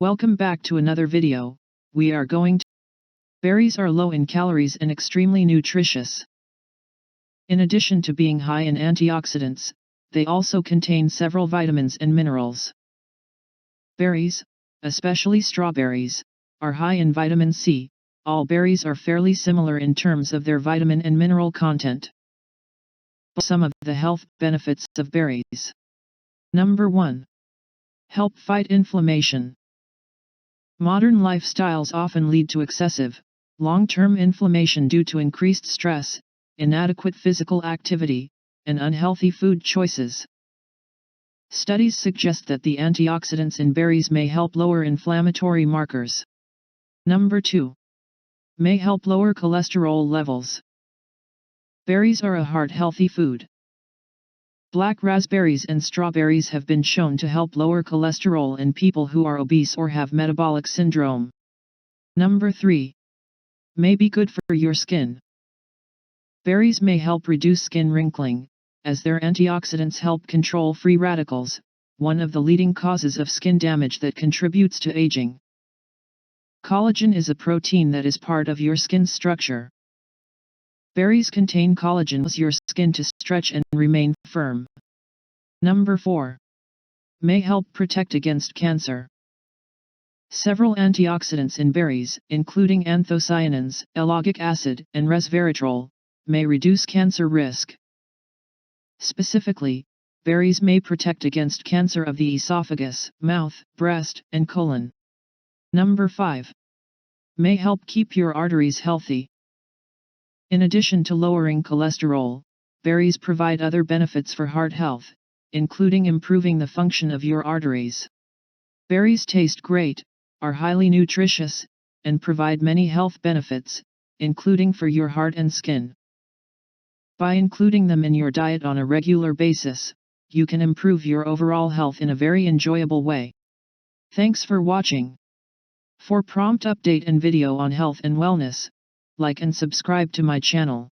Welcome back to another video. Berries are low in calories and extremely nutritious. In addition to being high in antioxidants, they also contain several vitamins and minerals. Berries, especially strawberries, are high in vitamin C. All berries are fairly similar in terms of their vitamin and mineral content. Some of the health benefits of berries. Number 1. Help fight inflammation. Modern lifestyles often lead to excessive, long-term inflammation due to increased stress, inadequate physical activity, and unhealthy food choices. Studies suggest that the antioxidants in berries may help lower inflammatory markers. Number 2. May help lower cholesterol levels. Berries are a heart-healthy food. Black raspberries and strawberries have been shown to help lower cholesterol in people who are obese or have metabolic syndrome. Number 3. May be good for your skin. Berries may help reduce skin wrinkling, as their antioxidants help control free radicals, one of the leading causes of skin damage that contributes to aging. Collagen is a protein that is part of your skin's structure. Berries contain collagen, allows your skin to stretch and remain firm. Number 4. May help protect against cancer. Several antioxidants in berries, including anthocyanins, ellagic acid, and resveratrol, may reduce cancer risk. Specifically, berries may protect against cancer of the esophagus, mouth, breast, and colon. Number 5. May help keep your arteries healthy. In addition to lowering cholesterol, berries provide other benefits for heart health, including improving the function of your arteries. Berries taste great, are highly nutritious, and provide many health benefits, including for your heart and skin. By including them in your diet on a regular basis, you can improve your overall health in a very enjoyable way. Thanks for watching. For prompt update and video on health and wellness, like and subscribe to my channel.